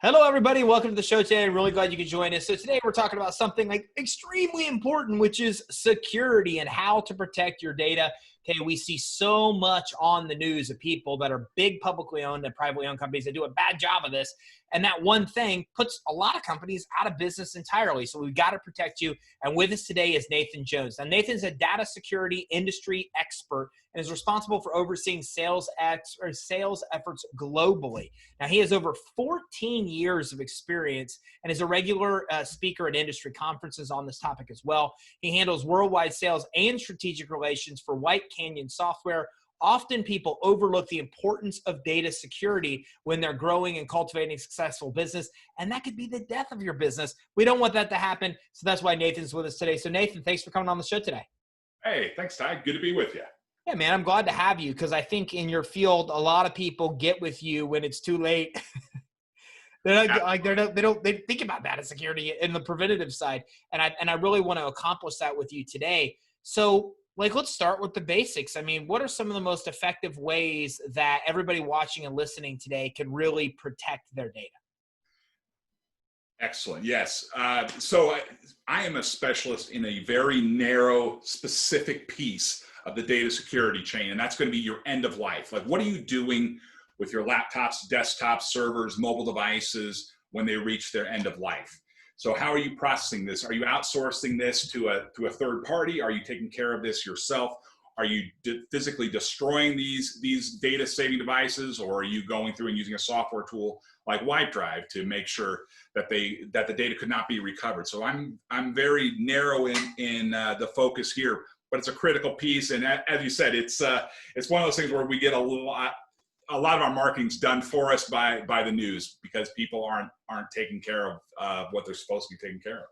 Hello, everybody. Welcome to the show today. I'm really glad you could join us. So today we're talking about something like extremely important, which is security and how to protect your data. Okay, we see so much on the news of people that are big publicly owned and privately owned companies that do a bad job of this. And that one thing puts a lot of companies out of business entirely. So we've got to protect you. And with us today is Nathan Jones. Now, Nathan's a data security industry expert and is responsible for overseeing sales efforts globally. Now, he has over 14 years of experience and is a regular speaker at industry conferences on this topic as well. He handles worldwide sales and strategic relations for White Canyon Software. Often people overlook the importance of data security when they're growing and cultivating a successful business, and that could be the death of your business. We don't want that to happen, so that's why Nathan's with us today. So Nathan, thanks for coming on the show today. Hey, thanks, Ty. Good to be with you. Yeah, man, I'm glad to have you because I think in your field, a lot of people get with you when it's too late. They think about data security in the preventative side, and I really want to accomplish that with you today. So, let's start with the basics. I mean, what are some of the most effective ways that everybody watching and listening today can really protect their data? Excellent. Yes. So I am a specialist in a very narrow, specific piece of the data security chain, and that's going to be your end of life. Like, what are you doing with your laptops, desktops, servers, mobile devices when they reach their end of life? So how are you processing this? Are you outsourcing this to a third party? Are you taking care of this yourself? Are you physically destroying these data saving devices, or are you going through and using a software tool like OneDrive to make sure that the data could not be recovered? So I'm very narrow in the focus here, but it's a critical piece. And as you said, it's one of those things where we get a lot of our marketing's done for us by the news because people aren't taking care of what they're supposed to be taking care of.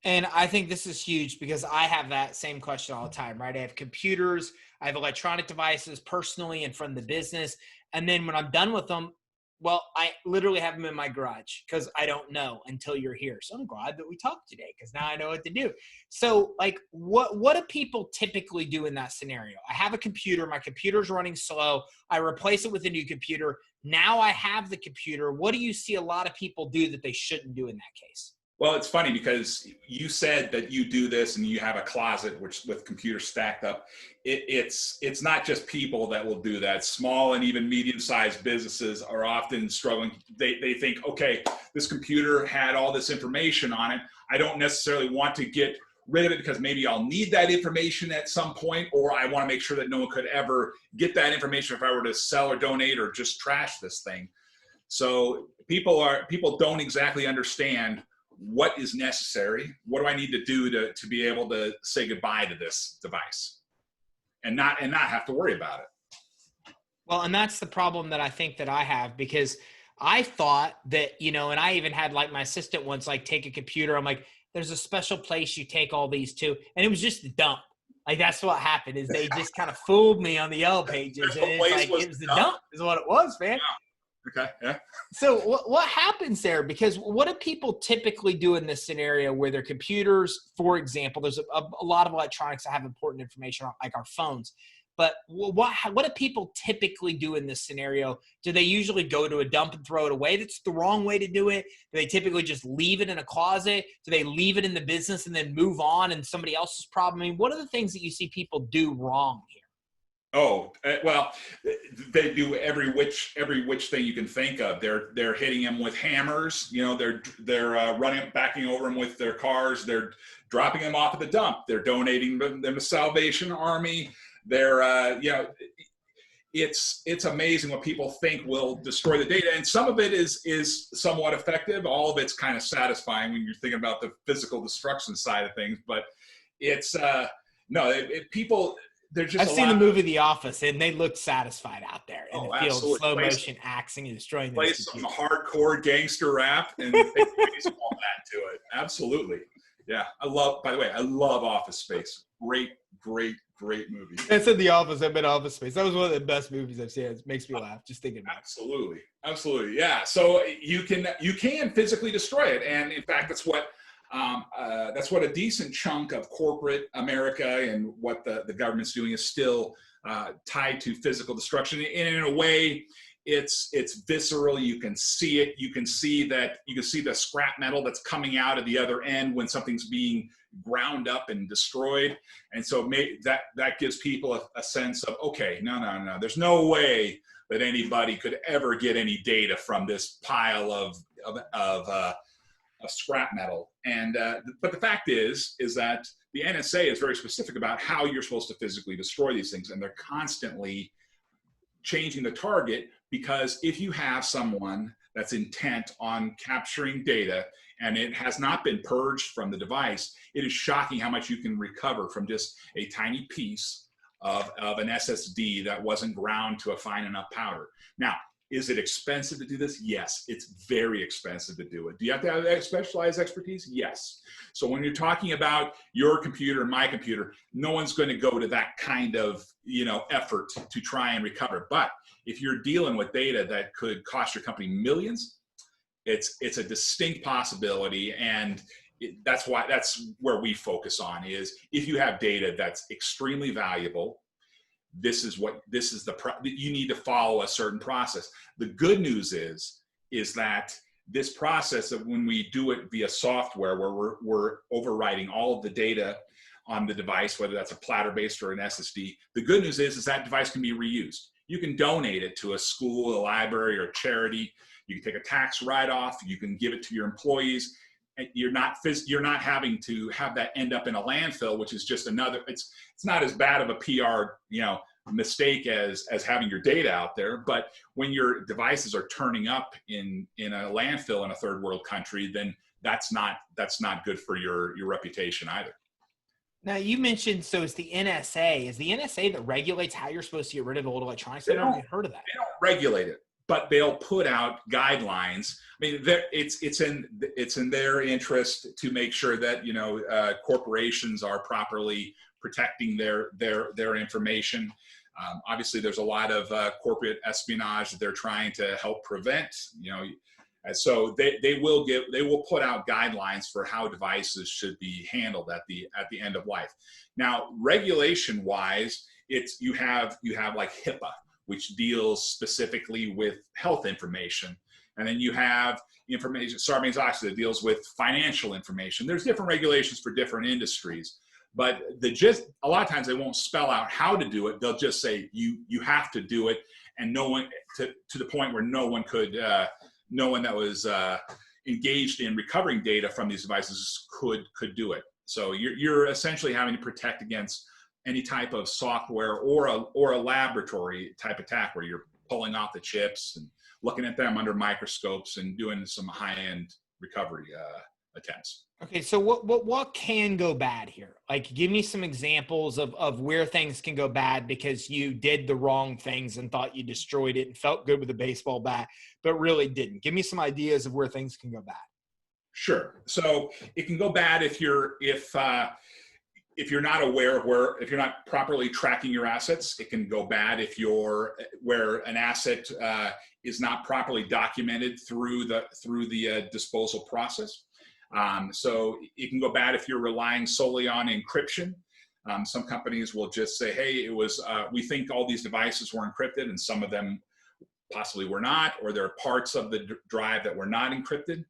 And I think this is huge because I have that same question all the time, right? I have computers, I have electronic devices personally and from the business. And then when I'm done with them, well, I literally have them in my garage because I don't know until you're here. So I'm glad that we talked today because now I know what to do. So what do people typically do in that scenario? I have a computer, my computer's running slow. I replace it with a new computer. Now I have the computer. What do you see a lot of people do that they shouldn't do in that case? Well, it's funny because you said that you do this and you have a closet with computers stacked up. It's not just people that will do that. Small and even medium-sized businesses are often struggling. They think, okay, this computer had all this information on it. I don't necessarily want to get rid of it because maybe I'll need that information at some point, or I want to make sure that no one could ever get that information if I were to sell or donate or just trash this thing. So people don't exactly understand what is necessary. What do I need to do to be able to say goodbye to this device and not have to worry about it? Well, and that's the problem that I think that I have because I thought that, and I even had my assistant once, take a computer. I'm like, there's a special place you take all these to. And it was just a dump. That's what happened is they just kind of fooled me on the yellow pages. And it was the dump is what it was, man. Yeah. Okay. Yeah. So what happens there? Because what do people typically do in this scenario where their computers, for example, there's a lot of electronics that have important information on, like our phones. But what do people typically do in this scenario? Do they usually go to a dump and throw it away? That's the wrong way to do it. Do they typically just leave it in a closet? Do they leave it in the business and then move on and somebody else's problem? I mean, what are the things that you see people do wrong here? Oh, well, they do every which thing you can think of. They're hitting them with hammers. They're backing over them with their cars. They're dropping them off at the dump. They're donating them to Salvation Army. It's amazing what people think will destroy the data, and some of it is somewhat effective. All of it's kind of satisfying when you're thinking about the physical destruction side of things. But it's people. I've seen the movie The Office, and they look satisfied out there in the field, absolutely. slow motion axing and destroying. Play some hardcore gangster rap and take baseball bat to it. Absolutely, yeah. By the way, I love Office Space. Great movie. I said The Office. I've been Office Space. That was one of the best movies I've seen. It makes me laugh just thinking about it. Absolutely, yeah. So you can physically destroy it, and in fact, that's what a decent chunk of corporate America and what the government's doing is still tied to physical destruction. And in a way, it's visceral. You can see it. You can see the scrap metal that's coming out of the other end when something's being ground up and destroyed. And so that gives people a sense of, okay, no, there's no way that anybody could ever get any data from this pile of scrap metal. And but the fact is that the NSA is very specific about how you're supposed to physically destroy these things, and they're constantly changing the target, because if you have someone that's intent on capturing data and it has not been purged from the device, it is shocking how much you can recover from just a tiny piece of an SSD that wasn't ground to a fine enough powder. Now, is it expensive to do this? Yes, it's very expensive to do it. Do you have to have specialized expertise? Yes. So when you're talking about your computer and my computer, no one's going to go to that kind of effort to try and recover. But if you're dealing with data that could cost your company millions, it's a distinct possibility. And that's where we focus on, is if you have data that's extremely valuable, you need to follow a certain process. The good news is that this process of when we do it via software, where we're overwriting all of the data on the device, whether that's a platter-based or an SSD, the good news is that device can be reused. You can donate it to a school, a library, or a charity. You can take a tax write-off. You can give it to your employees. You're not having to have that end up in a landfill, which is just another. It's not as bad of a PR mistake as having your data out there. But when your devices are turning up in a landfill in a third world country, then that's not good for your reputation either. Now, you mentioned, so it's the NSA. Is the NSA that regulates how you're supposed to get rid of old electronics? I never even heard of that. They don't regulate it, but they'll put out guidelines. I mean, it's in their interest to make sure that corporations are properly protecting their information. Obviously, there's a lot of corporate espionage that they're trying to help prevent. And so they will put out guidelines for how devices should be handled at the end of life. Now, regulation wise, you have like HIPAA, which deals specifically with health information. And then you have Sarbanes-Oxley that deals with financial information. There's different regulations for different industries, but a lot of times they won't spell out how to do it. They'll just say you have to do it, and no one to the point where no one that was engaged in recovering data from these devices could do it. So you're essentially having to protect against any type of software or a laboratory type attack where you're pulling off the chips and looking at them under microscopes and doing some high-end recovery attempts. Okay, so what can go bad here? Like, give me some examples of where things can go bad because you did the wrong things and thought you destroyed it and felt good with a baseball bat, but really didn't. Give me some ideas of where things can go bad. Sure. So it can go bad if you're not aware of if you're not properly tracking your assets. It can go bad where an asset is not properly documented through the disposal process. So it can go bad if you're relying solely on encryption. Some companies will just say, hey, we think all these devices were encrypted, and some of them possibly were not, or there are parts of the drive that were not encrypted.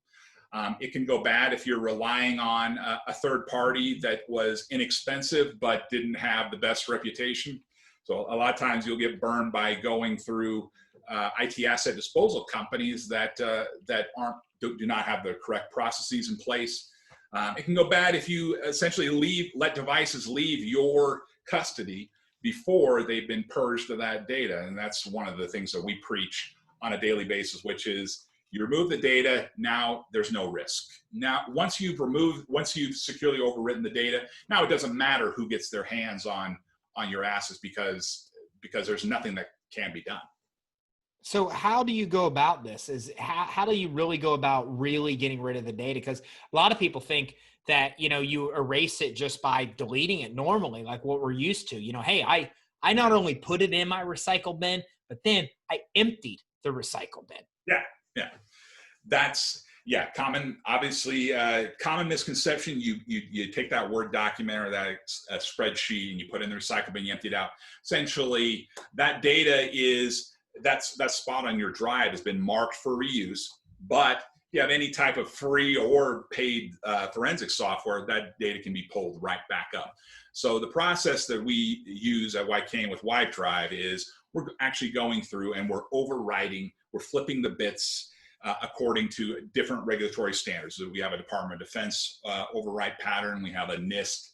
It can go bad if you're relying on a third party that was inexpensive but didn't have the best reputation. So a lot of times you'll get burned by going through IT asset disposal companies that do not have the correct processes in place. It can go bad if you essentially let devices leave your custody before they've been purged of that data. And that's one of the things that we preach on a daily basis, which is you remove the data, now there's no risk. Now, once you've securely overwritten the data, now it doesn't matter who gets their hands on your assets because there's nothing that can be done. So how do you go about this? How do you really go about really getting rid of the data? Because a lot of people think that, you erase it just by deleting it normally, like what we're used to. Hey, I not only put it in my recycle bin, but then I emptied the recycle bin. Yeah. That's common misconception. You take that Word document or that spreadsheet and you put it in the recycle bin, you empty it out. Essentially, that data is that spot on your drive has been marked for reuse. But if you have any type of free or paid forensic software, that data can be pulled right back up. So the process that we use at YKN with Wipe Drive is we're actually going through and we're overwriting, we're flipping the bits according to different regulatory standards. So we have a Department of Defense overwrite pattern. We have a NIST,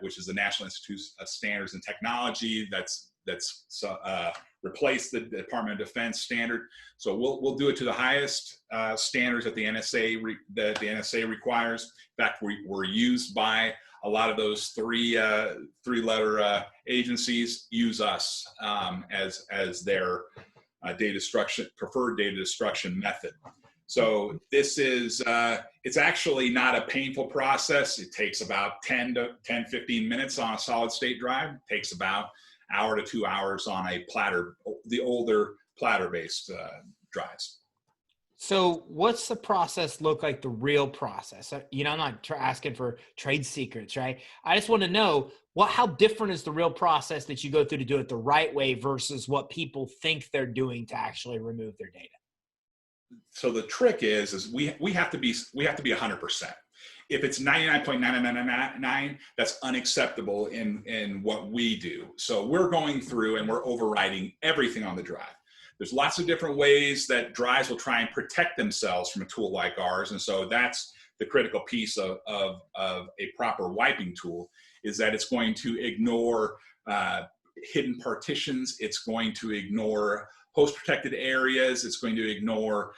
which is the National Institute of Standards and Technology, that's replaced the Department of Defense standard. So we'll do it to the highest standards that the NSA requires. In fact, we're used by a lot of those three-letter agencies use us as their preferred data destruction method. So this is, it's actually not a painful process. It takes about 15 minutes on a solid state drive. It takes about hour to 2 hours on a platter, the older platter-based drives. So what's the process look like, the real process? I'm not asking for trade secrets, right? I just want to know how different is the real process that you go through to do it the right way versus what people think they're doing to actually remove their data? So the trick is we have to be 100%. If it's 99.9999, that's unacceptable in what we do. So we're going through and we're overriding everything on the drive. There's lots of different ways that drives will try and protect themselves from a tool like ours. And so that's the critical piece of a proper wiping tool, is that it's going to ignore hidden partitions. It's going to ignore host-protected areas. It's going to ignore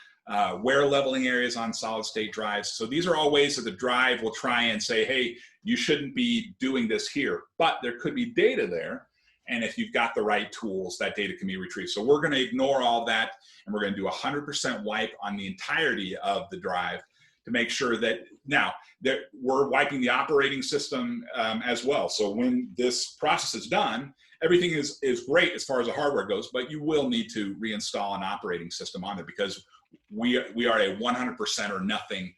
wear leveling areas on solid state drives. So these are all ways that the drive will try and say, hey, you shouldn't be doing this here, but there could be data there. And if you've got the right tools, that data can be retrieved. So we're going to ignore all that, and we're going to do 100% wipe on the entirety of the drive to make sure that now that we're wiping the operating system as well. So when this process is done, everything is great as far as the hardware goes, but you will need to reinstall an operating system on it, because we are a 100% or nothing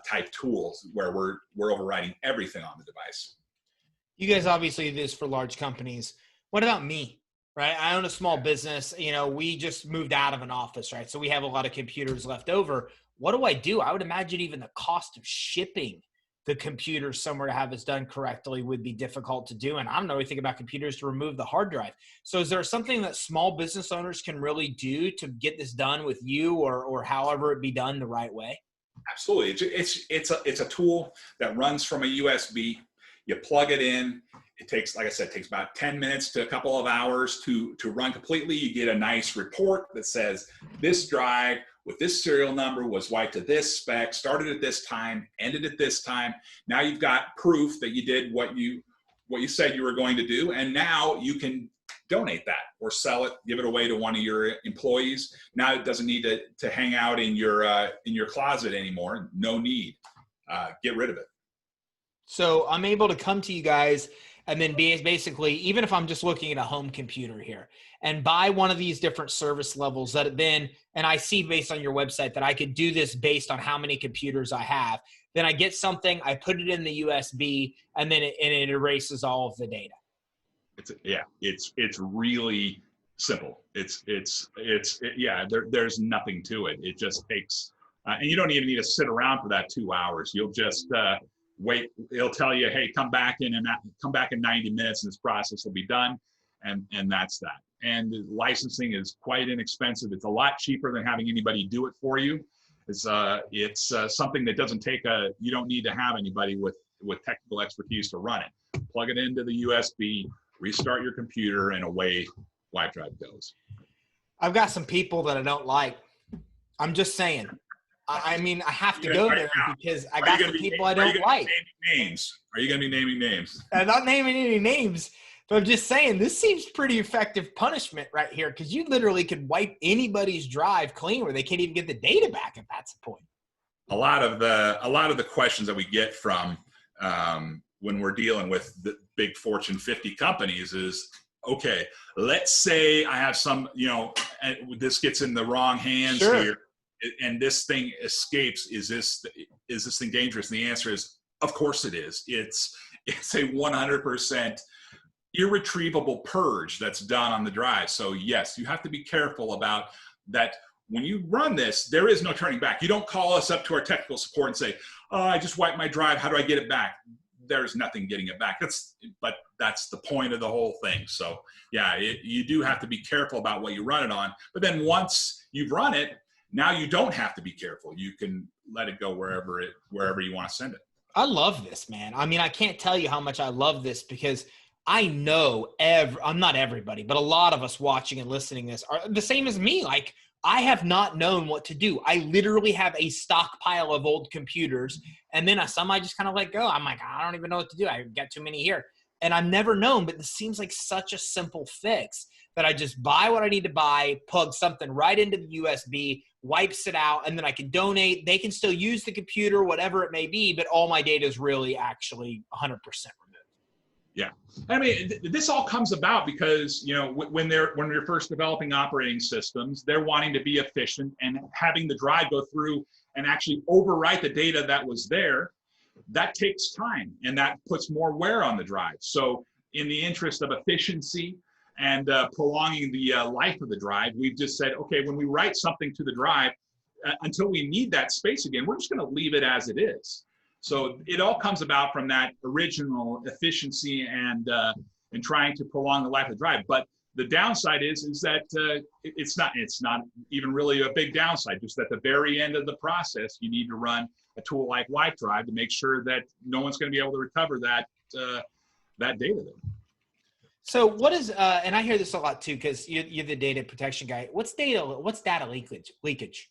type tools where we're overriding everything on the device. You guys obviously do this for large companies. What about me, right? I own a small business. We just moved out of an office, right? So we have a lot of computers left over. What do? I would imagine even the cost of shipping the computers somewhere to have this done correctly would be difficult to do. And I don't know anything about computers to remove the hard drive. So is there something that small business owners can really do to get this done with you, or however it be done the right way? Absolutely. It's a tool that runs from a USB. You plug it in. It takes, like I said, takes about 10 minutes to a couple of hours to run completely. You get a nice report that says this drive with this serial number was wiped to this spec, started at this time, ended at this time. Now you've got proof that you did what you said you were going to do, and now you can donate that or sell it, give it away to one of your employees. Now it doesn't need to hang out in your closet anymore. No need. Get rid of it. So I'm able to come to you guys and then basically, even if I'm just looking at a home computer here, and buy one of these different service levels and I see based on your website that I could do this based on how many computers I have. Then I get something, I put it in the USB, and then it erases all of the data. It's really simple. There's nothing to it. It just takes, and you don't even need to sit around for that 2 hours. You'll just wait. It'll tell you, hey, come back in 90 minutes, and this process will be done, and that's that. And the licensing is quite inexpensive. It's a lot cheaper than having anybody do it for you. It's something that doesn't take you don't need to have anybody with technical expertise to run it. Plug it into the USB, restart your computer, and away Wipe Drive goes. I've got some people that I don't like. I'm just saying. I mean, I have to go there because I got some people I don't like. Are you going to be naming names? I'm not naming any names, but I'm just saying this seems pretty effective punishment right here, because you literally could wipe anybody's drive clean where they can't even get the data back if that's the point. A lot of the questions that we get from when we're dealing with the big Fortune 50 companies is, okay, let's say I have some, this gets in the wrong hands here, and this thing escapes. Is this thing dangerous? And the answer is, of course it is. It's a 100%, irretrievable purge that's done on the drive. So yes, you have to be careful about that. When you run this, there is no turning back. You don't call us up to our technical support and say, oh, I just wiped my drive, how do I get it back? There's nothing getting it back. But that's the point of the whole thing. So yeah, you do have to be careful about what you run it on. But then once you've run it, now you don't have to be careful. You can let it go wherever you want to send it. I love this, man. I mean, I can't tell you how much I love this, because I know I'm not everybody, but a lot of us watching and listening to this are the same as me. Like, I have not known what to do. I literally have a stockpile of old computers, and then some I just kind of let go. I'm like, I don't even know what to do. I've got too many here. And I've never known, but this seems like such a simple fix that I just buy what I need to buy, plug something right into the USB, wipes it out, and then I can donate. They can still use the computer, whatever it may be, but all my data is really actually 100% removed. Yeah, I mean, this all comes about because, you know, when you're first developing operating systems, they're wanting to be efficient, and having the drive go through and actually overwrite the data that was there, that takes time, and that puts more wear on the drive. So in the interest of efficiency and prolonging the life of the drive, we've just said, okay, when we write something to the drive, until we need that space again, we're just going to leave it as it is. So it all comes about from that original efficiency and trying to prolong the life of the drive. But the downside is that it's not even really a big downside. Just at the very end of the process, you need to run a tool like Wipe Drive to make sure that no one's going to be able to recover that data there. So what is, and I hear this a lot too, because you're the data protection guy. What's data leakage?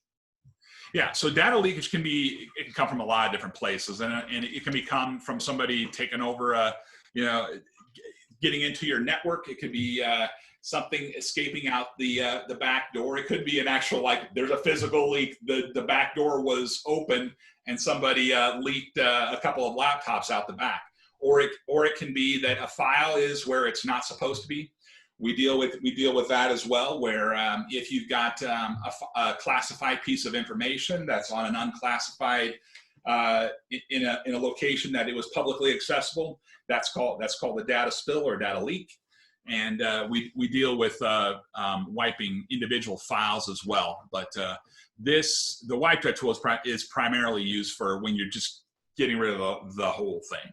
Yeah, so data leakage it can come from a lot of different places, and it can come from somebody taking over, getting into your network. It could be something escaping out the back door. It could be an actual, like, there's a physical leak. The back door was open and somebody leaked a couple of laptops out the back. Or it can be that a file is where it's not supposed to be. We deal with that as well, where if you've got a classified piece of information that's on an unclassified in a location that it was publicly accessible, that's called the data spill or data leak. And we deal with wiping individual files as well. But the Wipe Drive tool is primarily used for when you're just getting rid of the whole thing.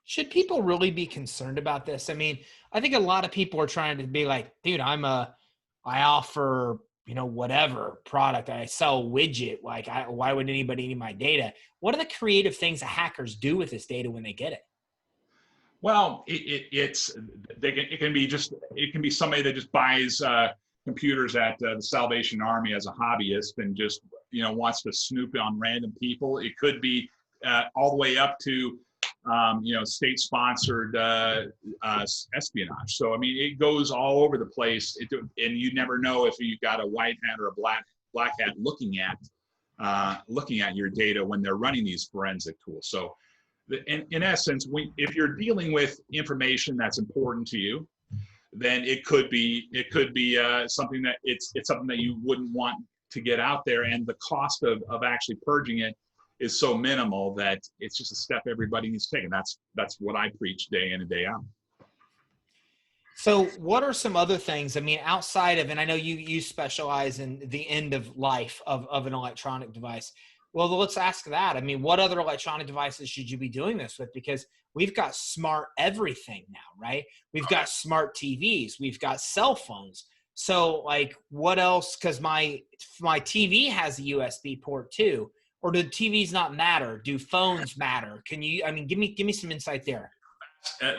Should people really be concerned about this? I mean, I think a lot of people are trying to be like, dude, I offer, whatever product, I sell a widget. Like, why would anybody need my data? What are the creative things that hackers do with this data when they get it? Well, it can be somebody that just buys computers at the Salvation Army as a hobbyist and just wants to snoop on random people. It could be all the way up to state-sponsored espionage. So I mean, it goes all over the place, and you never know if you've got a white hat or a black hat looking at your data when they're running these forensic tools. So in essence, if you're dealing with information that's important to you, then it could be something that it's something that you wouldn't want to get out there, and the cost of actually purging it is so minimal that it's just a step everybody needs to take. And that's what I preach day in and day out. So what are some other things, I mean, outside of, and I know you specialize in the end of life of an electronic device. Well, let's ask that. I mean, what other electronic devices should you be doing this with? Because we've got smart everything now, right? We've got smart TVs, we've got cell phones. So like, what else? Because my TV has a USB port too. Or do TVs not matter? Do phones matter? Can you, give me some insight there.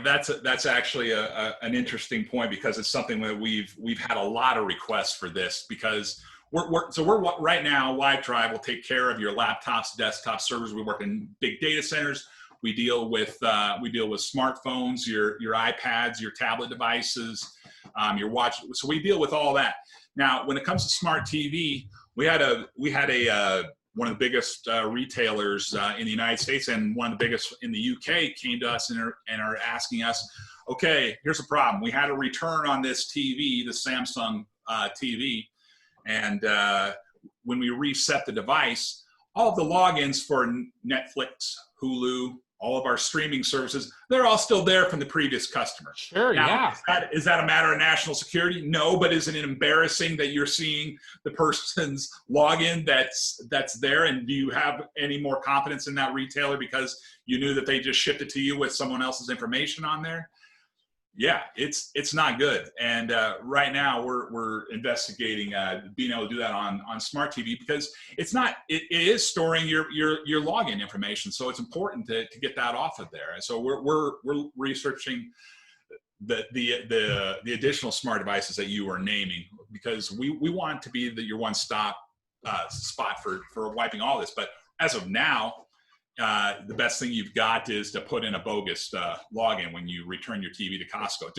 That's actually an interesting point, because it's something that we've had a lot of requests for this, because we're right now, Wipe Drive will take care of your laptops, desktop servers. We work in big data centers. We deal with smartphones, your iPads, your tablet devices, your watch. So we deal with all that. Now, when it comes to smart TV, we had one of the biggest retailers in the United States and one of the biggest in the UK came to us and are asking us, okay, here's the problem. We had a return on this TV, the Samsung TV, and when we reset the device, all of the logins for Netflix, Hulu, all of our streaming services, they're all still there from the previous customer. Sure, Now, yeah. is that a matter of national security? No, but isn't it embarrassing that you're seeing the person's login that's there? And do you have any more confidence in that retailer because you knew that they just shipped it to you with someone else's information on there? Yeah, it's not good. And right now we're investigating being able to do that on smart TV, because it is storing your login information. So it's important to get that off of there. And so we're researching the additional smart devices that you are naming, because we want to be your one-stop spot for wiping all this. But as of now, the best thing you've got is to put in a bogus login when you return your TV to Costco.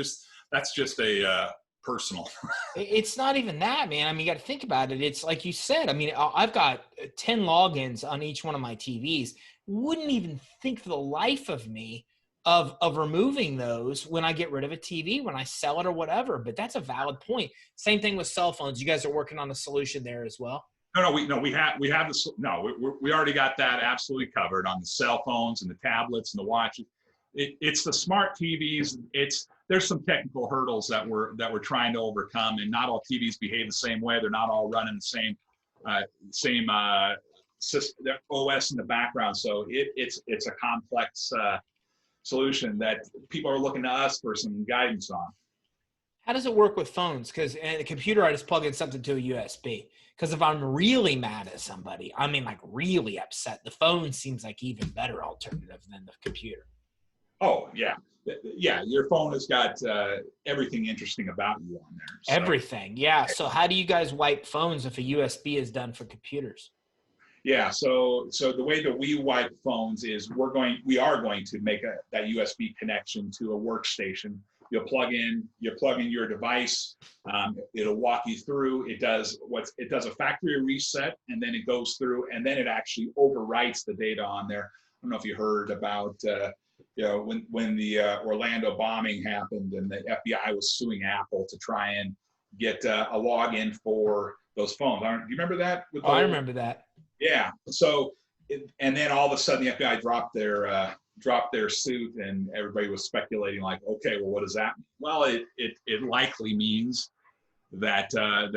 That's just a personal. It's not even that, man. I mean, you got to think about it. It's like you said. I mean, I've got 10 logins on each one of my TVs. Wouldn't even think for the life of me of removing those when I get rid of a TV, when I sell it or whatever. But that's a valid point. Same thing with cell phones. You guys are working on a solution there as well. We have this. No, we already got that absolutely covered on the cell phones and the tablets and the watches. It's the smart TVs. There's some technical hurdles that we're trying to overcome, and not all TVs behave the same way. They're not all running the same system, OS in the background. So it's a complex solution that people are looking to us for some guidance on. How does it work with phones? Because in a computer, I just plug in something to a USB. Because if I'm really mad at somebody, I mean, like really upset, the phone seems like even better alternative than the computer. Oh, yeah. Yeah, your phone has got everything interesting about you on there. So. Everything, yeah. So how do you guys wipe phones if a USB is done for computers? Yeah, so the way that we wipe phones is we are going to make that USB connection to a workstation. You'll plug in your device. It'll walk you through. It does a factory reset, and then it goes through, and then it actually overwrites the data on there. I don't know if you heard about when the Orlando bombing happened and the FBI was suing Apple to try and get a login for those phones. Do you remember that? I remember that. Yeah. So, and then all of a sudden the FBI dropped their suit, and everybody was speculating like, okay, well, what does that mean? Well, it likely means that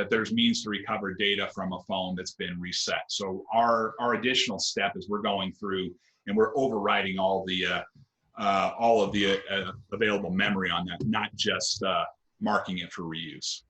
there's means to recover data from a phone that's been reset. So our additional step is we're going through and we're overwriting all of the available memory on that, not just marking it for reuse.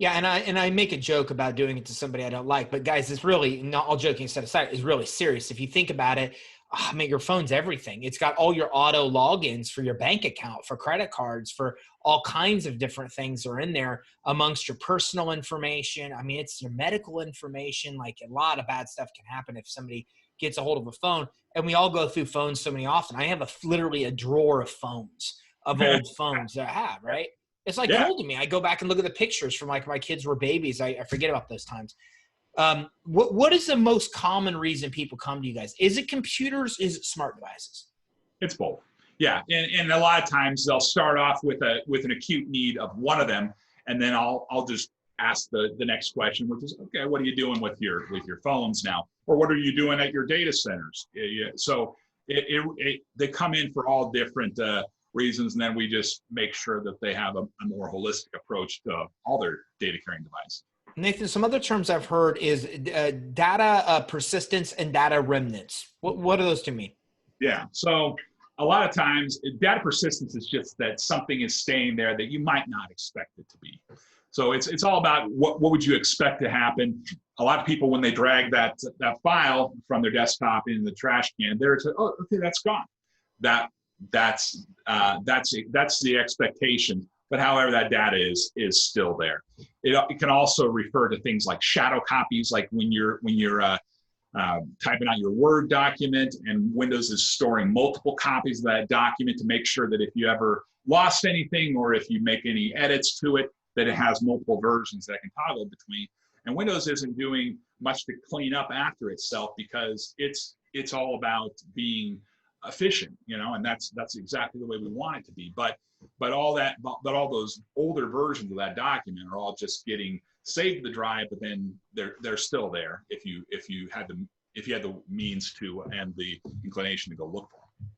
Yeah, and I make a joke about doing it to somebody I don't like, but guys, it's really, not all joking set aside, is really serious. If you think about it, I mean, your phone's everything. It's got all your auto logins for your bank account, for credit cards, for all kinds of different things are in there amongst your personal information. I mean, it's your medical information. Like, a lot of bad stuff can happen if somebody gets a hold of a phone. And we all go through phones so many often. I have literally a drawer of phones, of old phones that I have, right? It's like gold to me. I go back and look at the pictures from like my kids were babies. I forget about those times. What is the most common reason people come to you guys? Is it computers? Is it smart devices? It's both. Yeah, and a lot of times they'll start off with an acute need of one of them, and then I'll just ask the next question, which is, okay, what are you doing with your phones now, or what are you doing at your data centers? So they come in for all different reasons, and then we just make sure that they have a more holistic approach to all their data carrying devices. Nathan, some other terms I've heard is data persistence and data remnants. What do those two mean? Yeah, so a lot of times data persistence is just that something is staying there that you might not expect it to be. So it's all about what would you expect to happen. A lot of people, when they drag that file from their desktop in the trash can, they're saying, oh, okay, that's gone. That's the expectation. But however, that data is still there. It can also refer to things like shadow copies, like when you're typing out your Word document and Windows is storing multiple copies of that document to make sure that if you ever lost anything or if you make any edits to it, that it has multiple versions that can toggle between. And Windows isn't doing much to clean up after itself because it's all about being efficient, and that's exactly the way we want it to be. But all those older versions of that document are all just getting saved to the drive, but then they're still there if you had the means to and the inclination to go look for them.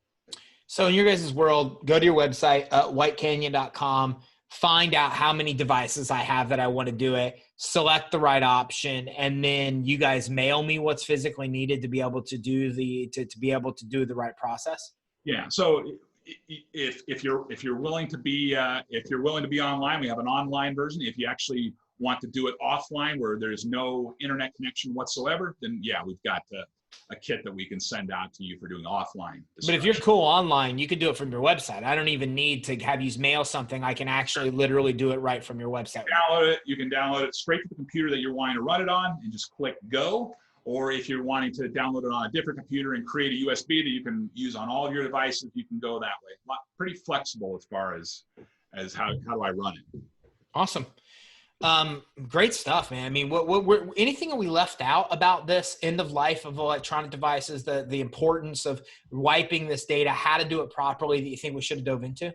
So in your guys' world, go to your website, whitecanyon.com, find out how many devices I have that I want to do it, select the right option, and then you guys mail me what's physically needed to be able to do to be able to do the right process. Yeah. So if you're willing to be online, we have an online version. If you actually want to do it offline where there's no internet connection whatsoever, then yeah, we've got a kit that we can send out to you for doing offline destruction. But if you're cool online, you can do it from your website. I don't even need to have you mail something. I can actually literally do it right from your website. You can download it straight to the computer that you're wanting to run it on and just click go. Or if you're wanting to download it on a different computer and create a USB that you can use on all of your devices, you can go that way. Pretty flexible as far as how do I run it. Awesome. Great stuff, man. I mean, anything that we left out about this end of life of electronic devices, the importance of wiping this data, how to do it properly that you think we should have dove into?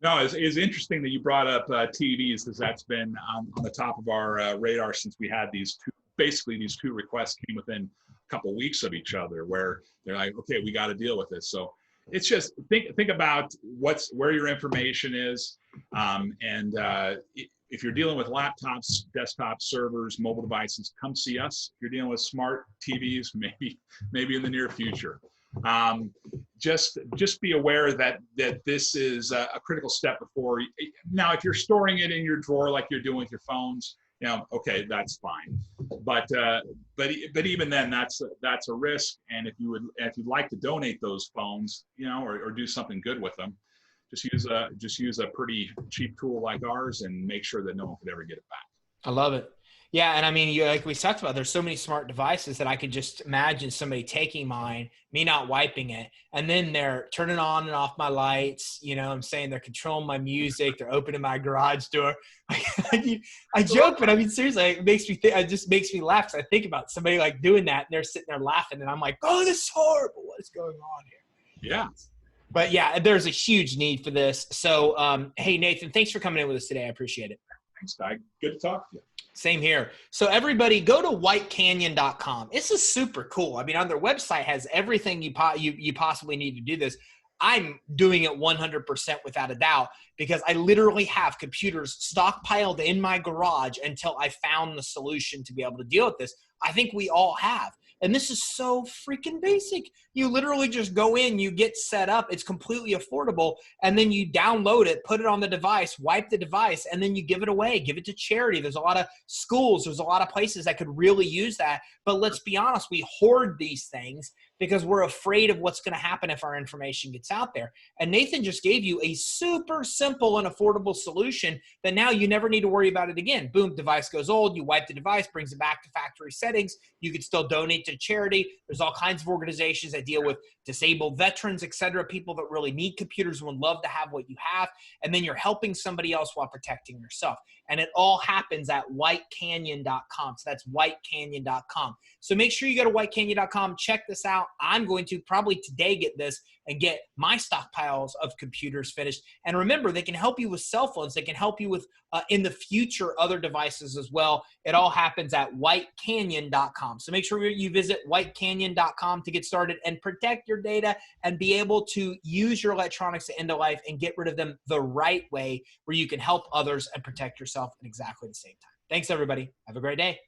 No, it's interesting that you brought up TVs, because that's been on the top of our radar since we had these two requests came within a couple of weeks of each other, where they're like, okay, we got to deal with this. So it's just think about where your information is, and if you're dealing with laptops, desktops, servers, mobile devices, come see us. If you're dealing with smart TVs, maybe in the near future. Just be aware that this is a critical step before. Now, if you're storing it in your drawer like you're doing with your phones, okay, that's fine. But even then, that's a risk. And if you'd like to donate those phones, or do something good with them, just use a pretty cheap tool like ours and make sure that no one could ever get it back. I love it. Yeah. And I mean, like we talked about, there's so many smart devices that I could just imagine somebody taking mine, me not wiping it, and then they're turning on and off my lights. I'm saying they're controlling my music. They're opening my garage door. I joke, but I mean, seriously, it just makes me laugh. Cause I think about somebody like doing that and they're sitting there laughing and I'm like, oh, this is horrible. What is going on here? Yeah. But yeah, there's a huge need for this. So, hey, Nathan, thanks for coming in with us today. I appreciate it. Thanks, Doug. Good to talk to you. Same here. So everybody go to whitecanyon.com. This is super cool. I mean, on their website has everything you possibly need to do this. I'm doing it 100% without a doubt because I literally have computers stockpiled in my garage until I found the solution to be able to deal with this. I think we all have. And this is so freaking basic. You literally just go in, you get set up, it's completely affordable, and then you download it, put it on the device, wipe the device, and then you give it away, give it to charity. There's a lot of schools, there's a lot of places that could really use that. But let's be honest, we hoard these things because we're afraid of what's going to happen if our information gets out there. And Nathan just gave you a super simple and affordable solution that now you never need to worry about it again. Boom, device goes old, you wipe the device, brings it back to factory settings. You could still donate to charity. There's all kinds of organizations that deal with disabled veterans, et cetera, people that really need computers and would love to have what you have. And then you're helping somebody else while protecting yourself. And it all happens at whitecanyon.com. So that's whitecanyon.com. So make sure you go to whitecanyon.com, check this out. I'm going to probably today get this and get my stockpiles of computers finished. And remember, they can help you with cell phones. They can help you with, in the future, other devices as well. It all happens at whitecanyon.com. So make sure you visit whitecanyon.com to get started and protect your data and be able to use your electronics at end of life and get rid of them the right way where you can help others and protect yourself at exactly the same time. Thanks, everybody. Have a great day.